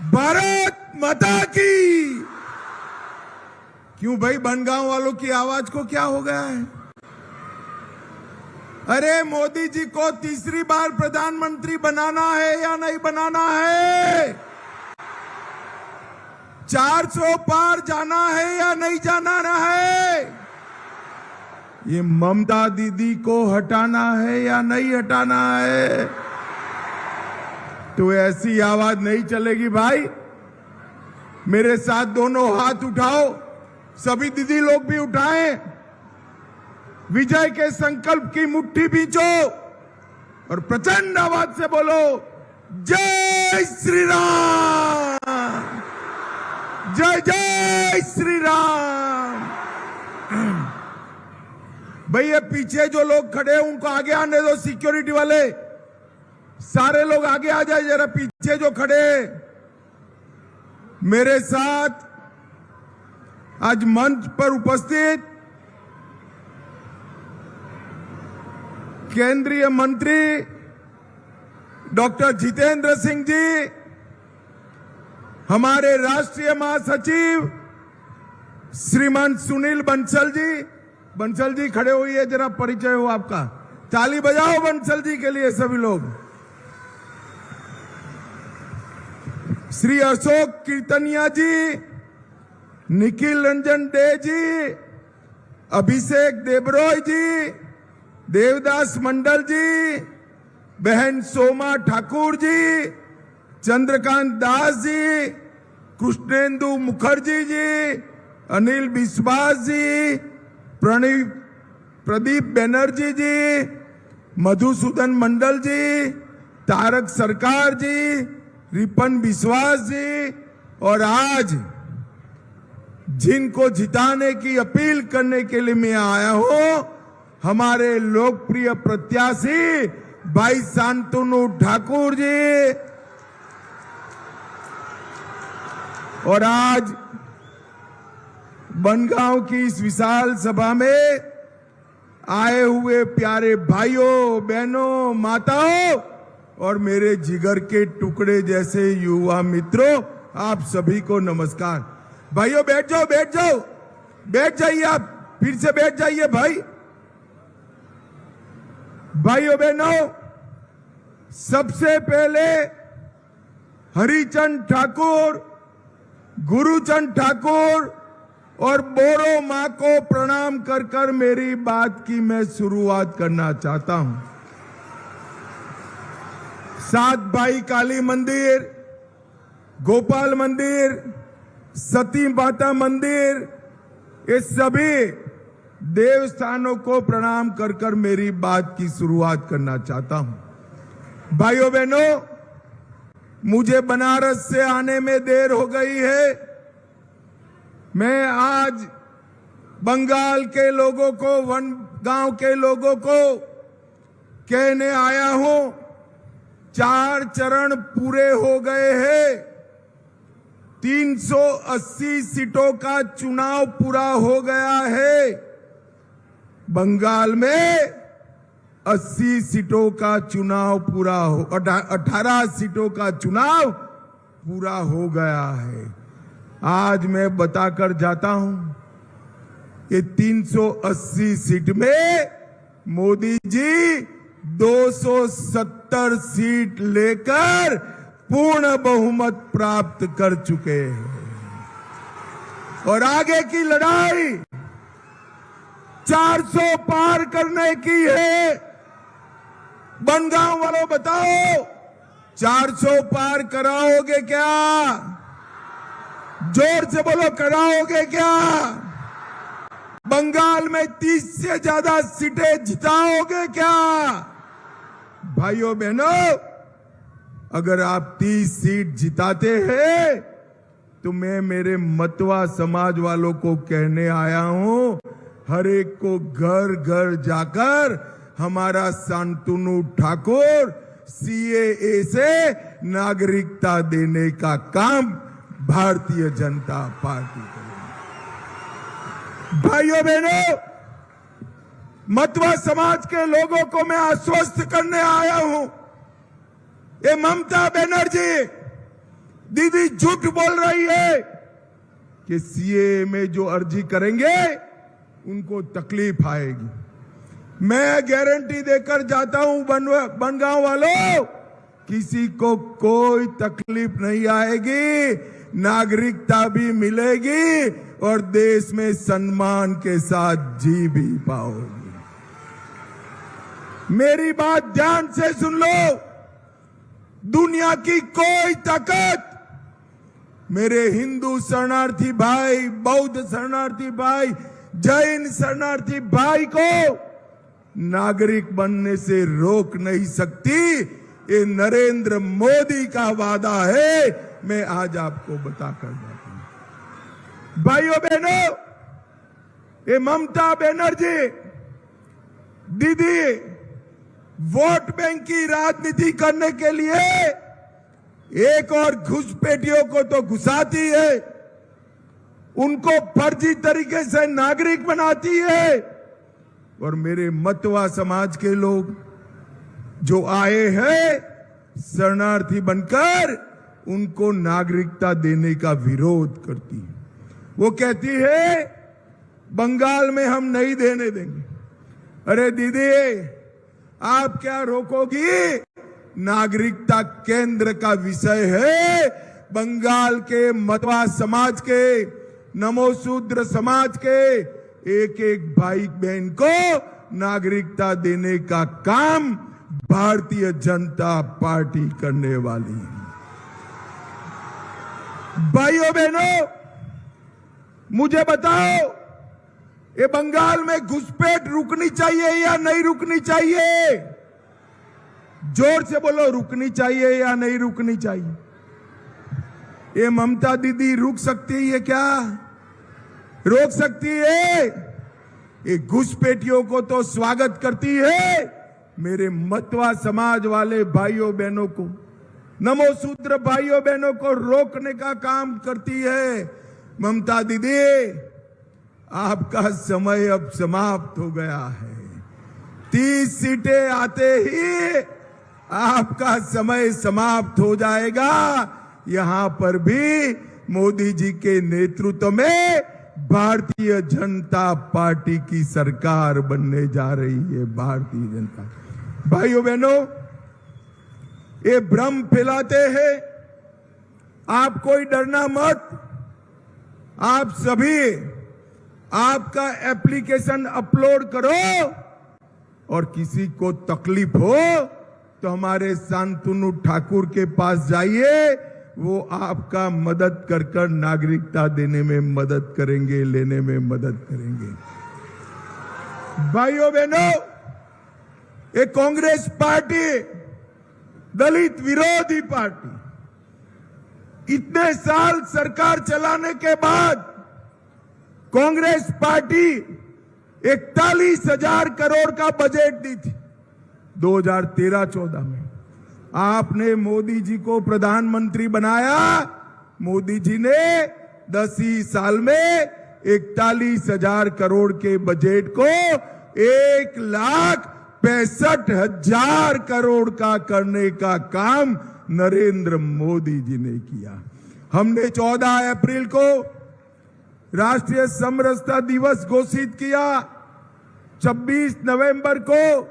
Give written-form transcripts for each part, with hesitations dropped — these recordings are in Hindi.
भारत माता की। क्यों भाई, बनगांव वालों की आवाज को क्या हो गया है? अरे मोदी जी को तीसरी बार प्रधानमंत्री बनाना है या नहीं बनाना है? 400 पार जाना है या नहीं जाना है? ये ममता दीदी को हटाना है या नहीं हटाना है? तो ऐसी आवाज नहीं चलेगी भाई। मेरे साथ दोनों हाथ उठाओ, सभी दीदी लोग भी उठाएं, विजय के संकल्प की मुट्ठी बींचो और प्रचंड आवाज से बोलो, जय श्री राम, जय जय श्री राम। भाई ये पीछे जो लोग खड़े हैं उनको आगे आने दो, सिक्योरिटी वाले सारे लोग आगे आ जाए जरा। पीछे जो खड़े मेरे साथ आज मंच पर उपस्थित केंद्रीय मंत्री डॉक्टर जितेंद्र सिंह जी, हमारे राष्ट्रीय महासचिव श्रीमान सुनील बंसल जी। बंसल जी खड़े होइए, जरा परिचय हो आपका। ताली बजाओ बंसल जी के लिए सभी लोग। श्री अशोक कीर्तनिया जी, निखिल रंजन डे जी, अभिषेक देबरॉय जी, देवदास मंडल जी, बहन सोमा ठाकुर जी, चंद्रकांत दास जी, कृष्णेंदु मुखर्जी जी, अनिल विश्वास जी, प्रदीप बनर्जी जी, मधुसूदन मंडल जी, तारक सरकार जी, रिपन विश्वास जी, और आज जिनको जिताने की अपील करने के लिए मैं आया हूं, हमारे लोकप्रिय प्रत्याशी भाई शांतनु ठाकुर जी। और आज बनगांव की इस विशाल सभा में आए हुए प्यारे भाइयों, बहनों, माताओं और मेरे जिगर के टुकड़े जैसे युवा मित्रों, आप सभी को नमस्कार। भाइयों बैठ जाओ, बैठ जाओ, बैठ जाइए, आप फिर से बैठ जाइए भाई। भाइयों बहनों, सबसे पहले हरिचंद ठाकुर, गुरुचंद ठाकुर और बोरो मां को प्रणाम कर कर मेरी बात की मैं शुरुआत करना चाहता हूं। सात भाई काली मंदिर, गोपाल मंदिर, सती माता मंदिर, ये सभी देवस्थानों को प्रणाम कर कर मेरी बात की शुरुआत करना चाहता हूं। भाइयों बहनों, मुझे बनारस से आने में देर हो गई है। मैं आज बंगाल के लोगों को, बनगांव के लोगों को कहने आया हूं, 4 चरण पूरे हो गए हैं। 380 सीटों का चुनाव पूरा हो गया है। बंगाल में 80 सीटों का चुनाव पूरा हो, 18 सीटों का चुनाव पूरा हो गया है। आज मैं बताकर जाता हूं कि 380 सीट में मोदी जी 270 सीट लेकर पूर्ण बहुमत प्राप्त कर चुके हैं। और आगे की लड़ाई 400 पार करने की है। बनगांव वालों बताओ, 400 पार कराओगे क्या? जोर से बोलो, कराओगे क्या? बंगाल में 30 से ज्यादा सीटें जिताओगे क्या? भाइयों बहनों, अगर आप 30 सीट जिताते हैं तो मैं मेरे मतवा समाज वालों को कहने आया हूं, हर एक को घर घर जाकर हमारा शांतनु ठाकुर सीएए से नागरिकता देने का काम भारतीय जनता पार्टी करेगी। भाइयों बहनों, मतवा समाज के लोगों को मैं आश्वस्त करने आया हूं, ये ममता बनर्जी दीदी झूठ बोल रही है कि सीए में जो अर्जी करेंगे उनको तकलीफ आएगी। मैं गारंटी देकर जाता हूं बनगांव वालों, किसी को कोई तकलीफ नहीं आएगी, नागरिकता भी मिलेगी और देश में सम्मान के साथ जी भी पाओगे। मेरी बात ध्यान से सुन लो, दुनिया की कोई ताकत मेरे हिंदू शरणार्थी भाई, बौद्ध शरणार्थी भाई, जैन शरणार्थी भाई को नागरिक बनने से रोक नहीं सकती। ये नरेंद्र मोदी का वादा है, मैं आज आपको बताकर जाता हूं। भाइयों बहनों, ये ममता बनर्जी दीदी वोट बैंक की राजनीति करने के लिए एक और घुसपैठियों को तो घुसाती है, उनको फर्जी तरीके से नागरिक बनाती है, और मेरे मतवा समाज के लोग जो आए हैं शरणार्थी बनकर, उनको नागरिकता देने का विरोध करती है। वो कहती है बंगाल में हम नहीं देने देंगे। अरे दीदी, आप क्या रोकोगी? नागरिकता केंद्र का विषय है। बंगाल के मतवा समाज के, नमोशूद्र समाज के एक एक भाई बहन को नागरिकता देने का काम भारतीय जनता पार्टी करने वाली है। भाइयों बहनों, मुझे बताओ, ये बंगाल में घुसपैठ रुकनी चाहिए या नहीं रुकनी चाहिए? जोर से बोलो, रुकनी चाहिए या नहीं रुकनी चाहिए? ये ममता दीदी रुक सकती है क्या? रोक सकती है? ये घुसपैठियों को तो स्वागत करती है, मेरे मतवा समाज वाले भाइयों बहनों को, नमोशूद्र भाइयों बहनों को रोकने का काम करती है। ममता दीदी, आपका समय अब समाप्त हो गया है। 30 सीटें आते ही आपका समय समाप्त हो जाएगा। यहां पर भी मोदी जी के नेतृत्व में भारतीय जनता पार्टी की सरकार बनने जा रही है। भारतीय जनता, भाइयों बहनों, ये भ्रम फैलाते हैं, आप कोई डरना मत। आप सभी आपका एप्लीकेशन अपलोड करो, और किसी को तकलीफ हो तो हमारे शांतनु ठाकुर के पास जाइए, वो आपका मदद कर नागरिकता देने में मदद करेंगे, लेने में मदद करेंगे। भाइयों बहनों, ये कांग्रेस पार्टी दलित विरोधी पार्टी, इतने साल सरकार चलाने के बाद कांग्रेस पार्टी 41,000 करोड़ का बजट दी थी 2013-14 में। आपने मोदी जी को प्रधानमंत्री बनाया। मोदी जी ने 10 ही साल में 41,000 करोड़ के बजट को 1,65,000 करोड़ का करने का काम नरेंद्र मोदी जी ने किया। हमने 14 अप्रैल को राष्ट्रीय समरसता दिवस घोषित किया, 26 नवंबर को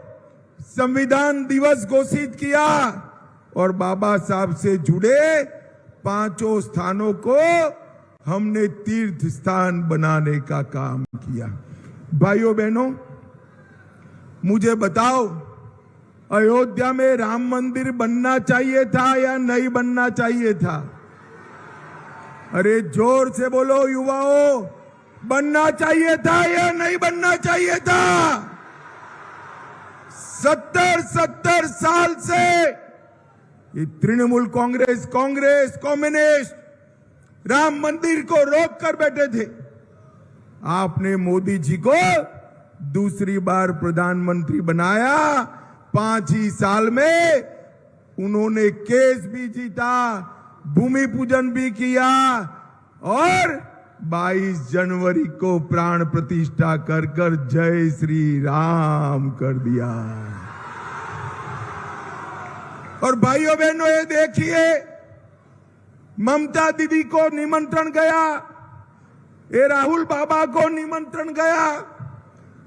संविधान दिवस घोषित किया, और बाबा साहब से जुड़े 5 स्थानों को हमने तीर्थ स्थान बनाने का काम किया। भाइयों बहनों, मुझे बताओ, अयोध्या में राम मंदिर बनना चाहिए था या नहीं बनना चाहिए था? अरे जोर से बोलो युवाओं, बनना चाहिए था या नहीं बनना चाहिए था? 70 साल से ये तृणमूल कांग्रेस, कम्युनिस्ट राम मंदिर को रोक कर बैठे थे। आपने मोदी जी को दूसरी बार प्रधानमंत्री बनाया। 5 ही साल में उन्होंने केस भी जीता, भूमि पूजन भी किया, और 22 जनवरी को प्राण प्रतिष्ठा कर जय श्री राम कर दिया। और भाइयों बहनों, ये देखिए, ममता दीदी को निमंत्रण गया, ये राहुल बाबा को निमंत्रण गया,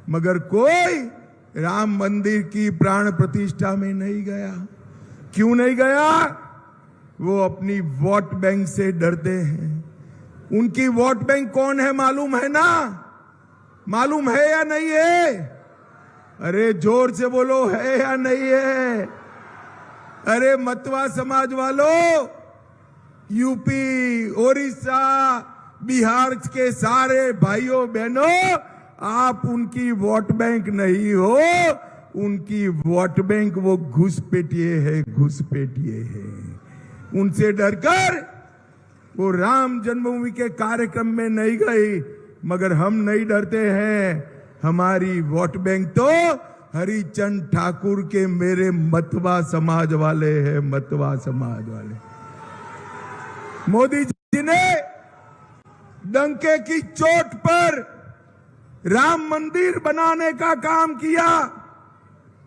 मगर कोई राम मंदिर की प्राण प्रतिष्ठा में नहीं गया। क्यों नहीं गया? वो अपनी वोट बैंक से डरते हैं। उनकी वोट बैंक कौन है मालूम है ना? मालूम है या नहीं है? अरे जोर से बोलो, है या नहीं है? अरे मतवा समाज वालों, यूपी, ओडिशा, बिहार के सारे भाइयों बहनों, आप उनकी वोट बैंक नहीं हो। उनकी वोट बैंक वो घुसपैठिए है, घुसपैठिए है। उनसे डरकर वो राम जन्मभूमि के कार्यक्रम में नहीं गई, मगर हम नहीं डरते हैं। हमारी वोट बैंक तो हरिचंद ठाकुर के मेरे मतवा समाज वाले हैं, मतवा समाज वाले। मोदी जी ने डंके की चोट पर राम मंदिर बनाने का काम किया,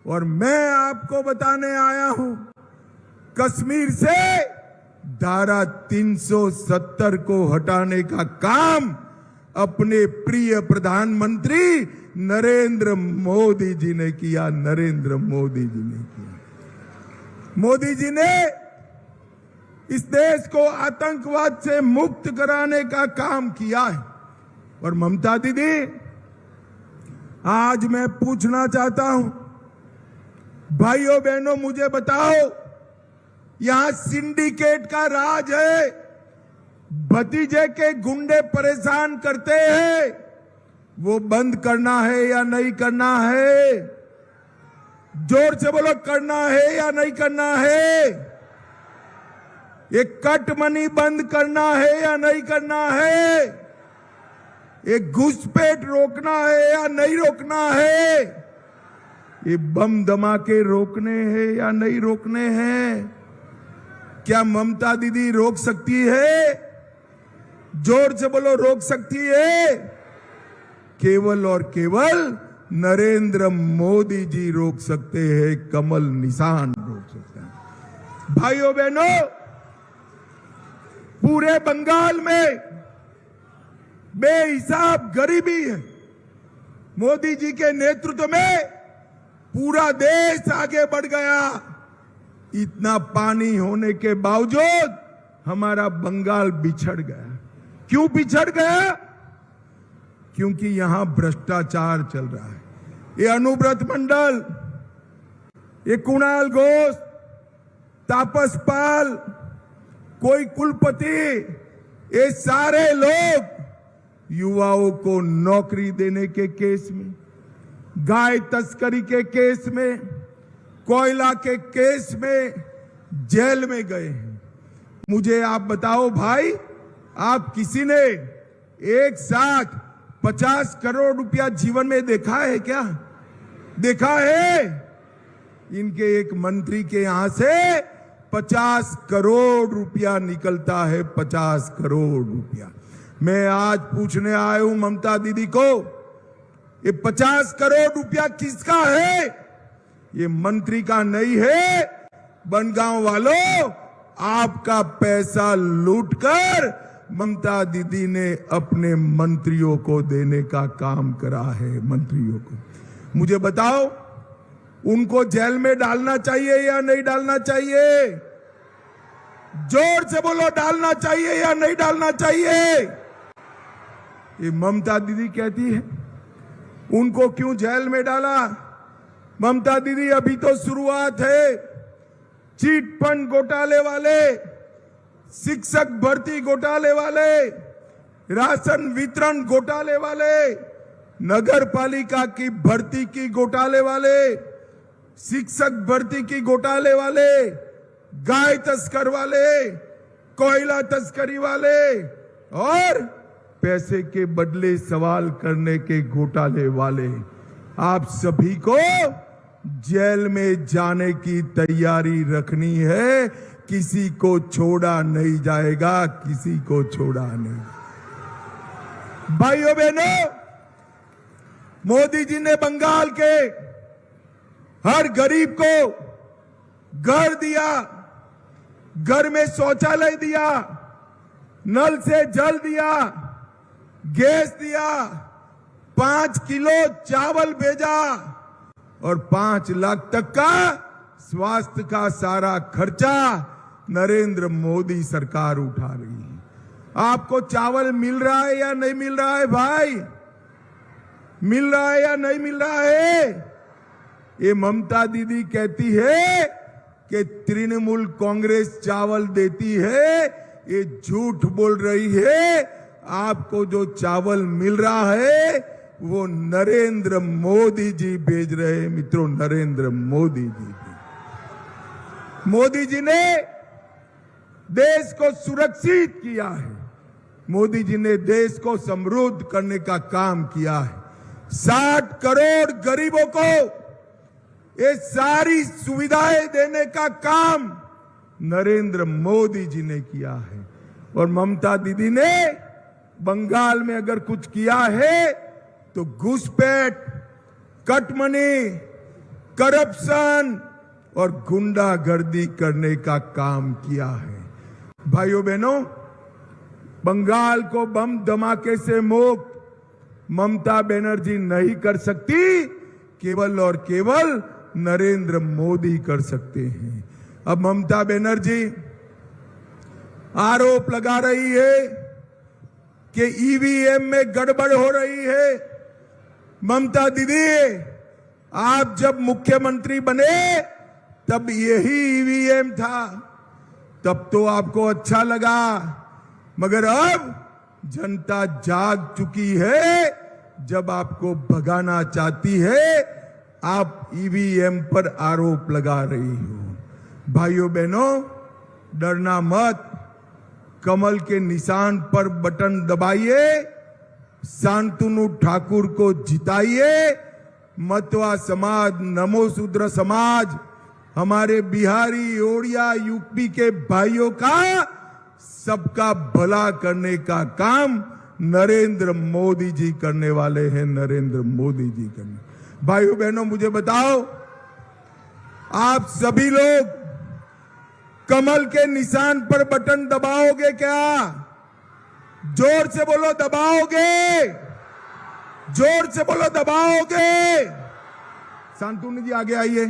और मैं आपको बताने आया हूं, कश्मीर से धारा 370 को हटाने का काम अपने प्रिय प्रधानमंत्री नरेंद्र मोदी जी ने किया। नरेंद्र मोदी जी ने किया। मोदी जी ने इस देश को आतंकवाद से मुक्त कराने का काम किया है। और ममता दीदी, आज मैं पूछना चाहता हूं, भाइयों बहनों, मुझे बताओ, यहां सिंडिकेट का राज है, भतीजे के गुंडे परेशान करते हैं, वो बंद करना है या नहीं करना है? जोर से बोलो, करना है या नहीं करना है? ये कट मनी बंद करना है या नहीं करना है? ये घुसपैठ रोकना है या नहीं रोकना है? ये बम धमाके रोकने हैं या नहीं रोकने हैं? क्या ममता दीदी रोक सकती है? जोर से बोलो, रोक सकती है? केवल और केवल नरेंद्र मोदी जी रोक सकते हैं, कमल निशान रोक सकते हैं। भाइयों बहनों, पूरे बंगाल में बेहिसाब गरीबी है। मोदी जी के नेतृत्व में पूरा देश आगे बढ़ गया। इतना पानी होने के बावजूद हमारा बंगाल बिछड़ गया। क्यों बिछड़ गया? क्योंकि यहां भ्रष्टाचार चल रहा है। ये अनुव्रत मंडल, ये कुणाल घोष, तापस पाल, कोई कुलपति, ये सारे लोग युवाओं को नौकरी देने के केस में, गाय तस्करी के केस में, कोयला के केस में जेल में गए हैं। मुझे आप बताओ भाई, आप किसी ने एक साथ 50 करोड़ रुपया जीवन में देखा है क्या? देखा है? इनके एक मंत्री के यहां से 50 करोड़ रुपया निकलता है, 50 करोड़ रुपया। मैं आज पूछने आया हूं ममता दीदी को, ये 50 करोड़ रुपया किसका है? ये मंत्री का नहीं है। बनगांव वालों, आपका पैसा लूटकर ममता दीदी ने अपने मंत्रियों को देने का काम करा है। मंत्रियों को मुझे बताओ, उनको जेल में डालना चाहिए या नहीं डालना चाहिए? जोर से बोलो, डालना चाहिए या नहीं डालना चाहिए? ये ममता दीदी कहती है उनको क्यों जेल में डाला? ममता दीदी, अभी तो शुरुआत है। चीट फंड घोटाले वाले, शिक्षक भर्ती घोटाले वाले, राशन वितरण घोटाले वाले, नगर पालिका की भर्ती की घोटाले वाले, शिक्षक भर्ती की घोटाले वाले, गाय तस्कर वाले, कोयला तस्करी वाले और पैसे के बदले सवाल करने के घोटाले वाले, आप सभी को जेल में जाने की तैयारी रखनी है। किसी को छोड़ा नहीं जाएगा, किसी को छोड़ा नहीं। भाइयों बहनों, मोदी जी ने बंगाल के हर गरीब को घर दिया, घर में शौचालय दिया, नल से जल दिया, गैस दिया, 5 किलो चावल भेजा और 5 लाख तक का स्वास्थ्य का सारा खर्चा नरेंद्र मोदी सरकार उठा रही है। आपको चावल मिल रहा है या नहीं मिल रहा है भाई? मिल रहा है या नहीं मिल रहा है? ये ममता दीदी कहती है कि तृणमूल कांग्रेस चावल देती है, ये झूठ बोल रही है। आपको जो चावल मिल रहा है वो नरेंद्र मोदी जी भेज रहे हैं मित्रों, नरेंद्र मोदी जी। मोदी जी ने देश को सुरक्षित किया है, मोदी जी ने देश को समृद्ध करने का काम किया है। 60 करोड़ गरीबों को ये सारी सुविधाएं देने का काम नरेंद्र मोदी जी ने किया है। और ममता दीदी ने बंगाल में अगर कुछ किया है तो घुसपैठ, कटमनी, करप्शन और गुंडागर्दी करने का काम किया है। भाइयों बहनों, बंगाल को बम धमाके से मुक्त ममता बनर्जी नहीं कर सकती, केवल और केवल नरेंद्र मोदी कर सकते हैं। अब ममता बनर्जी आरोप लगा रही है कि ईवीएम में गड़बड़ हो रही है। ममता दीदी, आप जब मुख्यमंत्री बने तब यही ईवीएम था, तब तो आपको अच्छा लगा, मगर अब जनता जाग चुकी है। जब आपको भगाना चाहती है, आप ईवीएम पर आरोप लगा रही हो। भाइयों बहनों, डरना मत, कमल के निशान पर बटन दबाइए, शांतनु ठाकुर को जिताइए। मतवा समाज, नमोशूद्र समाज, हमारे बिहारी, ओडिया, यूपी के भाइयों का सबका भला करने का काम नरेंद्र मोदी जी करने वाले हैं, नरेंद्र मोदी जी करने। भाइयों बहनों, मुझे बताओ, आप सभी लोग कमल के निशान पर बटन दबाओगे क्या? जोर से बोलो, दबाओगे? जोर से बोलो, दबाओगे? शांतनु जी आगे आइए।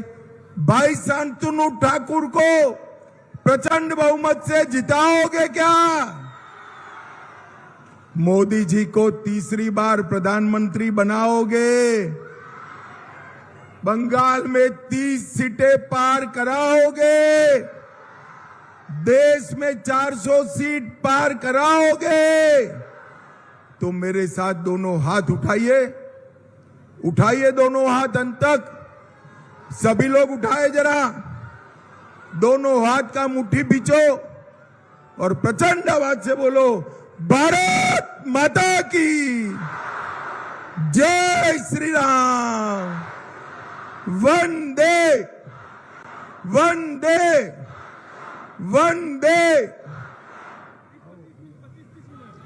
भाई शांतनु ठाकुर को प्रचंड बहुमत से जिताओगे क्या? मोदी जी को तीसरी बार प्रधानमंत्री बनाओगे? बंगाल में 30 सीटें पार कराओगे? देश में 400 सीट पार कराओगे? तो मेरे साथ दोनों हाथ उठाइए, उठाइए दोनों हाथ अंत तक। सभी लोग उठाए जरा, दोनों हाथ का मुट्ठी बिछो और प्रचंड आवाज से बोलो, भारत माता की जय श्री राम, वंदे वंदे वंदे